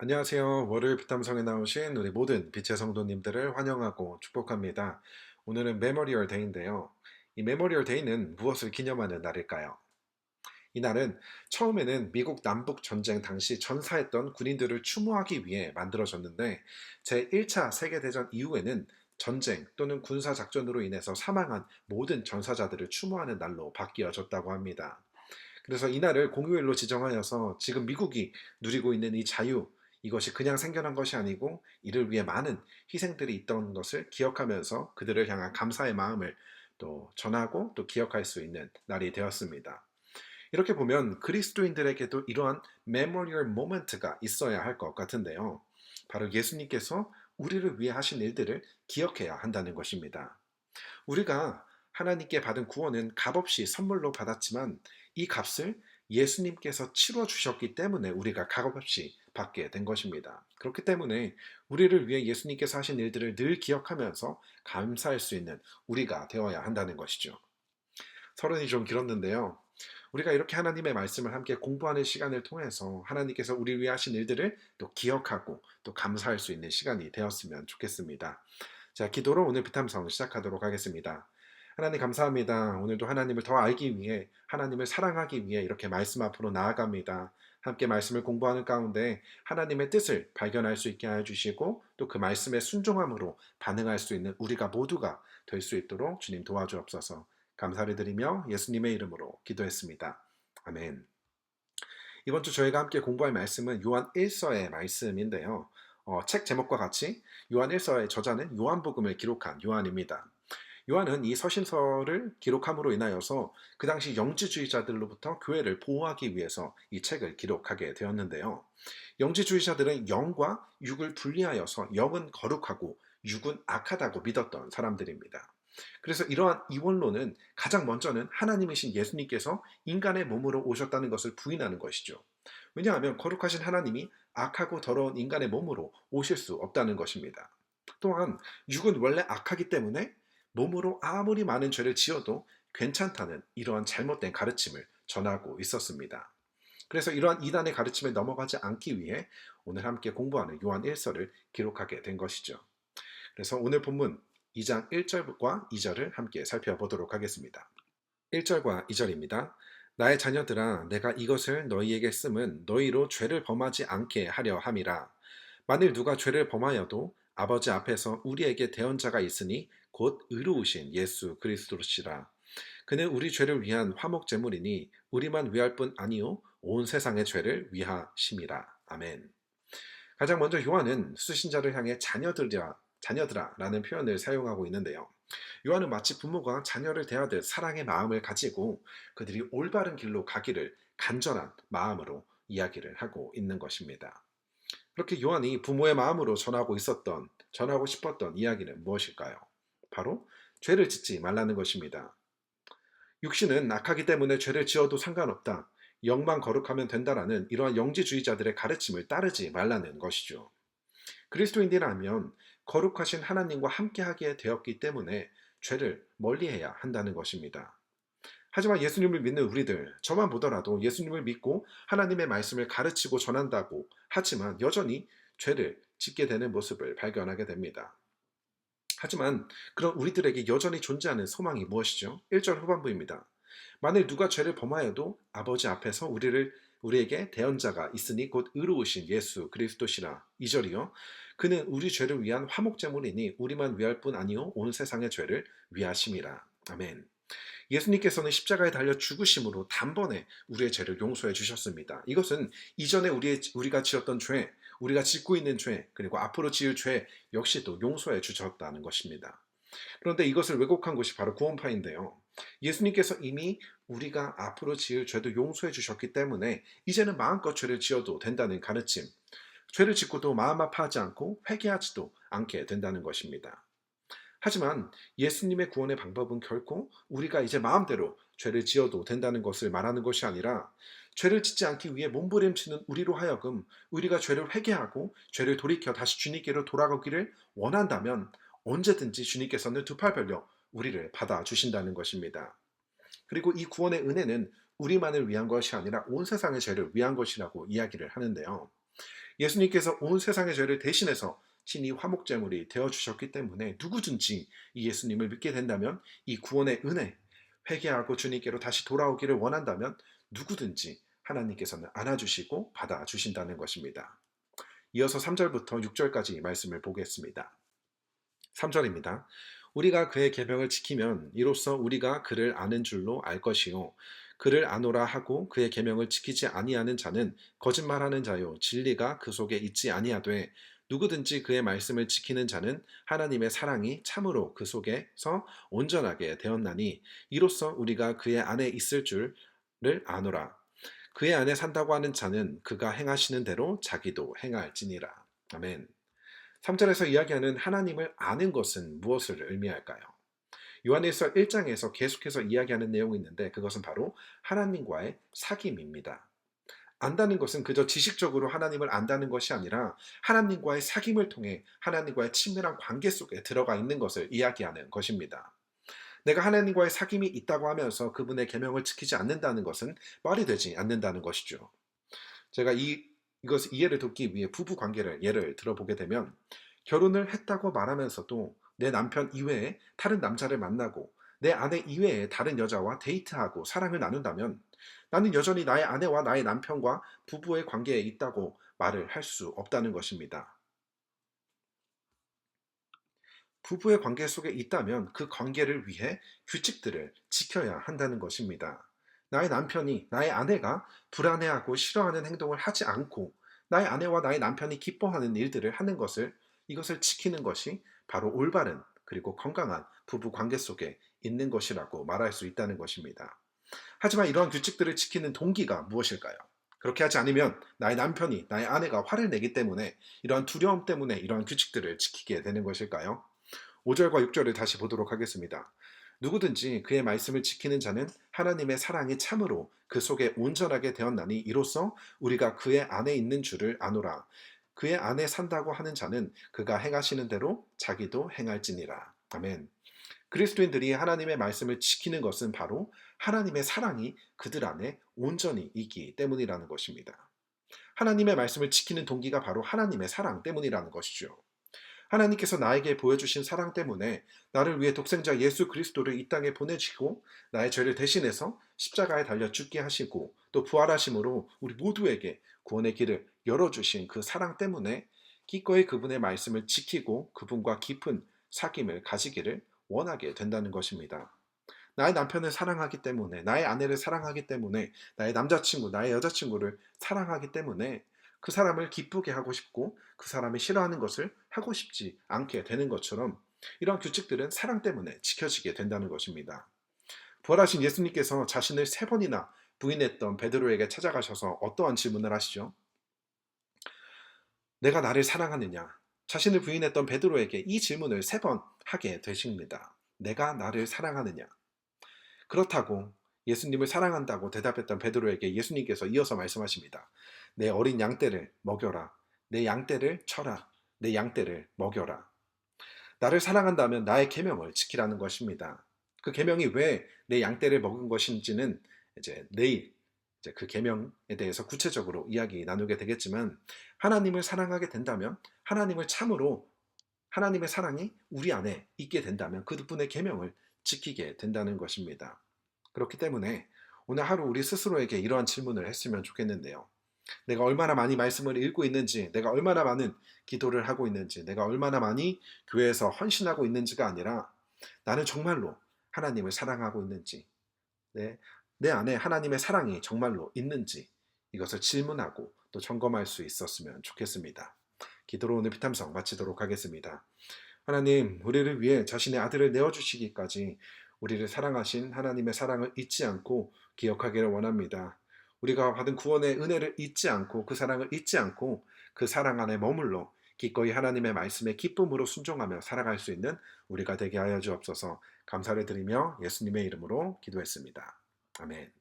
안녕하세요. 월요일 피탐성에 나오신 우리 모든 빛의 성도님들을 환영하고 축복합니다. 오늘은 메모리얼 데이인데요. 이 메모리얼 데이는 무엇을 기념하는 날일까요? 이날은 처음에는 미국 남북 전쟁 당시 전사했던 군인들을 추모하기 위해 만들어졌는데 제1차 세계대전 이후에는 전쟁 또는 군사 작전으로 인해서 사망한 모든 전사자들을 추모하는 날로 바뀌어졌다고 합니다. 그래서 이날을 공휴일로 지정하여서 지금 미국이 누리고 있는 이 자유, 이것이 그냥 생겨난 것이 아니고 이를 위해 많은 희생들이 있던 것을 기억하면서 그들을 향한 감사의 마음을 또 전하고 또 기억할 수 있는 날이 되었습니다. 이렇게 보면 그리스도인들에게도 이러한 메모리얼 모멘트가 있어야 할 것 같은데요. 바로 예수님께서 우리를 위해 하신 일들을 기억해야 한다는 것입니다. 우리가 하나님께 받은 구원은 값없이 선물로 받았지만 이 값을 예수님께서 치러 주셨기 때문에 우리가 값없이 받게 된 것입니다. 그렇기 때문에 우리를 위해 예수님께서 하신 일들을 늘 기억하면서 감사할 수 있는 우리가 되어야 한다는 것이죠. 서론이 좀 길었는데요. 우리가 이렇게 하나님의 말씀을 함께 공부하는 시간을 통해서 하나님께서 우리 위해 하신 일들을 또 기억하고 또 감사할 수 있는 시간이 되었으면 좋겠습니다. 자, 기도로 오늘 비탐성 시작하도록 하겠습니다. 하나님 감사합니다. 오늘도 하나님을 더 알기 위해, 하나님을 사랑하기 위해 이렇게 말씀 앞으로 나아갑니다. 함께 말씀을 공부하는 가운데 하나님의 뜻을 발견할 수 있게 하여 주시고 또 그 말씀에 순종함으로 반응할 수 있는 우리가 모두가 될 수 있도록 주님 도와주옵소서. 감사를 드리며 예수님의 이름으로 기도했습니다. 아멘. 이번 주 저희가 함께 공부할 말씀은 요한 1서의 말씀인데요. 책 제목과 같이 요한 1서의 저자는 요한복음을 기록한 요한입니다. 요한은 이 서신서를 기록함으로 인하여서 그 당시 영지주의자들로부터 교회를 보호하기 위해서 이 책을 기록하게 되었는데요. 영지주의자들은 영과 육을 분리하여서 영은 거룩하고 육은 악하다고 믿었던 사람들입니다. 그래서 이러한 이원론은 가장 먼저는 하나님이신 예수님께서 인간의 몸으로 오셨다는 것을 부인하는 것이죠. 왜냐하면 거룩하신 하나님이 악하고 더러운 인간의 몸으로 오실 수 없다는 것입니다. 또한 육은 원래 악하기 때문에 몸으로 아무리 많은 죄를 지어도 괜찮다는 이러한 잘못된 가르침을 전하고 있었습니다. 그래서 이러한 이단의 가르침에 넘어가지 않기 위해 오늘 함께 공부하는 요한 1서를 기록하게 된 것이죠. 그래서 오늘 본문 2장 1절과 2절을 함께 살펴보도록 하겠습니다. 1절과 2절입니다. 나의 자녀들아 내가 이것을 너희에게 씀은 너희로 죄를 범하지 않게 하려 함이라. 만일 누가 죄를 범하여도 아버지 앞에서 우리에게 대언자가 있으니 곧 의로우신 예수 그리스도시라. 그는 우리 죄를 위한 화목 제물이니 우리만 위할 뿐 아니요 온 세상의 죄를 위하심이라. 아멘. 가장 먼저 요한은 수신자를 향해 자녀들아 라는 표현을 사용하고 있는데요. 요한은 마치 부모가 자녀를 대하듯 사랑의 마음을 가지고 그들이 올바른 길로 가기를 간절한 마음으로 이야기를 하고 있는 것입니다. 그렇게 요한이 부모의 마음으로 전하고 싶었던 이야기는 무엇일까요? 바로 죄를 짓지 말라는 것입니다. 육신은 악하기 때문에 죄를 지어도 상관없다. 영만 거룩하면 된다라는 이러한 영지주의자들의 가르침을 따르지 말라는 것이죠. 그리스도인이라면 거룩하신 하나님과 함께하게 되었기 때문에 죄를 멀리해야 한다는 것입니다. 하지만 예수님을 믿는 우리들, 저만 보더라도 예수님을 믿고 하나님의 말씀을 가르치고 전한다고 하지만 여전히 죄를 짓게 되는 모습을 발견하게 됩니다. 하지만 그런 우리들에게 여전히 존재하는 소망이 무엇이죠? 1절 후반부입니다. 만일 누가 죄를 범하여도 아버지 앞에서 우리에게 대언자가 있으니 곧 의로우신 예수 그리스도시라. 2절이요. 그는 우리 죄를 위한 화목제물이니 우리만 위할 뿐 아니요 온 세상의 죄를 위하심이라. 아멘. 예수님께서는 십자가에 달려 죽으심으로 단번에 우리의 죄를 용서해 주셨습니다. 이것은 이전에 우리가 지었던 죄, 우리가 짓고 있는 죄, 그리고 앞으로 지을 죄 역시도 용서해 주셨다는 것입니다. 그런데 이것을 왜곡한 것이 바로 구원파인데요. 예수님께서 이미 우리가 앞으로 지을 죄도 용서해 주셨기 때문에 이제는 마음껏 죄를 지어도 된다는 가르침, 죄를 짓고도 마음 아파하지 않고 회개하지도 않게 된다는 것입니다. 하지만 예수님의 구원의 방법은 결코 우리가 이제 마음대로 죄를 지어도 된다는 것을 말하는 것이 아니라 죄를 짓지 않기 위해 몸부림치는 우리로 하여금 우리가 죄를 회개하고 죄를 돌이켜 다시 주님께로 돌아가기를 원한다면 언제든지 주님께서는 두 팔 벌려 우리를 받아주신다는 것입니다. 그리고 이 구원의 은혜는 우리만을 위한 것이 아니라 온 세상의 죄를 위한 것이라고 이야기를 하는데요. 예수님께서 온 세상의 죄를 대신해서 친히 화목제물이 되어주셨기 때문에 누구든지 이 예수님을 믿게 된다면 이 구원의 은혜, 회개하고 주님께로 다시 돌아오기를 원한다면 누구든지 하나님께서는 안아주시고 받아주신다는 것입니다. 이어서 3절부터 6절까지 말씀을 보겠습니다. 3절입니다. 우리가 그의 계명을 지키면 이로써 우리가 그를 아는 줄로 알 것이요 그를 아노라 하고 그의 계명을 지키지 아니하는 자는 거짓말하는 자요 진리가 그 속에 있지 아니하되 누구든지 그의 말씀을 지키는 자는 하나님의 사랑이 참으로 그 속에서 온전하게 되었나니 이로써 우리가 그의 안에 있을 줄을 아노라. 그의 안에 산다고 하는 자는 그가 행하시는 대로 자기도 행할지니라. 아멘. 3절에서 이야기하는 하나님을 아는 것은 무엇을 의미할까요? 요한일서 1장에서 계속해서 이야기하는 내용이 있는데 그것은 바로 하나님과의 사귐입니다. 안다는 것은 그저 지식적으로 하나님을 안다는 것이 아니라 하나님과의 사귐을 통해 하나님과의 친밀한 관계 속에 들어가 있는 것을 이야기하는 것입니다. 내가 하나님과의 사귐이 있다고 하면서 그분의 계명을 지키지 않는다는 것은 말이 되지 않는다는 것이죠. 제가 이것을 이해를 돕기 위해 부부 관계를 예를 들어보게 되면 결혼을 했다고 말하면서도 내 남편 이외에 다른 남자를 만나고 내 아내 이외에 다른 여자와 데이트하고 사랑을 나눈다면 나는 여전히 나의 아내와 나의 남편과 부부의 관계에 있다고 말을 할 수 없다는 것입니다. 부부의 관계 속에 있다면 그 관계를 위해 규칙들을 지켜야 한다는 것입니다. 나의 남편이, 나의 아내가 불안해하고 싫어하는 행동을 하지 않고 나의 아내와 나의 남편이 기뻐하는 일들을 하는 것을 이것을 지키는 것이 바로 올바른 그리고 건강한 부부 관계 속에 있는 것이라고 말할 수 있다는 것입니다. 하지만 이러한 규칙들을 지키는 동기가 무엇일까요? 그렇게 하지 않으면 나의 남편이, 나의 아내가 화를 내기 때문에 이러한 두려움 때문에 이러한 규칙들을 지키게 되는 것일까요? 5절과 6절을 다시 보도록 하겠습니다. 누구든지 그의 말씀을 지키는 자는 하나님의 사랑이 참으로 그 속에 온전하게 되었나니 이로써 우리가 그의 안에 있는 줄을 아노라. 그의 안에 산다고 하는 자는 그가 행하시는 대로 자기도 행할지니라. 아멘. 그리스도인들이 하나님의 말씀을 지키는 것은 바로 하나님의 사랑이 그들 안에 온전히 있기 때문이라는 것입니다. 하나님의 말씀을 지키는 동기가 바로 하나님의 사랑 때문이라는 것이죠. 하나님께서 나에게 보여주신 사랑 때문에 나를 위해 독생자 예수 그리스도를 이 땅에 보내시고 나의 죄를 대신해서 십자가에 달려 죽게 하시고 또 부활하심으로 우리 모두에게 구원의 길을 열어주신 그 사랑 때문에 기꺼이 그분의 말씀을 지키고 그분과 깊은 사귐을 가지기를 원하게 된다는 것입니다. 나의 남편을 사랑하기 때문에, 나의 아내를 사랑하기 때문에, 나의 남자친구, 나의 여자친구를 사랑하기 때문에 그 사람을 기쁘게 하고 싶고 그 사람이 싫어하는 것을 하고 싶지 않게 되는 것처럼 이러한 규칙들은 사랑 때문에 지켜지게 된다는 것입니다. 부활하신 예수님께서 자신을 3번이나 부인했던 베드로에게 찾아가셔서 어떠한 질문을 하시죠? 내가 나를 사랑하느냐? 자신을 부인했던 베드로에게 이 질문을 3번 하게 되십니다. 내가 나를 사랑하느냐? 그렇다고 예수님을 사랑한다고 대답했던 베드로에게 예수님께서 이어서 말씀하십니다. 내 어린 양떼를 먹여라. 내 양떼를 쳐라. 내 양떼를 먹여라. 나를 사랑한다면 나의 계명을 지키라는 것입니다. 그 계명이 왜 내 양떼를 먹은 것인지는 이제 내일 이제 그 계명에 대해서 구체적으로 이야기 나누게 되겠지만 하나님을 사랑하게 된다면 하나님을 참으로 하나님의 사랑이 우리 안에 있게 된다면 그분의 계명을 지키게 된다는 것입니다. 그렇기 때문에 오늘 하루 우리 스스로에게 이러한 질문을 했으면 좋겠는데요. 내가 얼마나 많이 말씀을 읽고 있는지, 내가 얼마나 많은 기도를 하고 있는지, 내가 얼마나 많이 교회에서 헌신하고 있는지가 아니라 나는 정말로 하나님을 사랑하고 있는지, 내 안에 하나님의 사랑이 정말로 있는지 이것을 질문하고 또 점검할 수 있었으면 좋겠습니다. 기도로 오늘 피탐성 마치도록 하겠습니다. 하나님, 우리를 위해 자신의 아들을 내어주시기까지 우리를 사랑하신 하나님의 사랑을 잊지 않고 기억하기를 원합니다. 우리가 받은 구원의 은혜를 잊지 않고 그 사랑을 잊지 않고 그 사랑 안에 머물러 기꺼이 하나님의 말씀에 기쁨으로 순종하며 살아갈 수 있는 우리가 되게 하여 주옵소서. 감사를 드리며 예수님의 이름으로 기도했습니다. 아멘.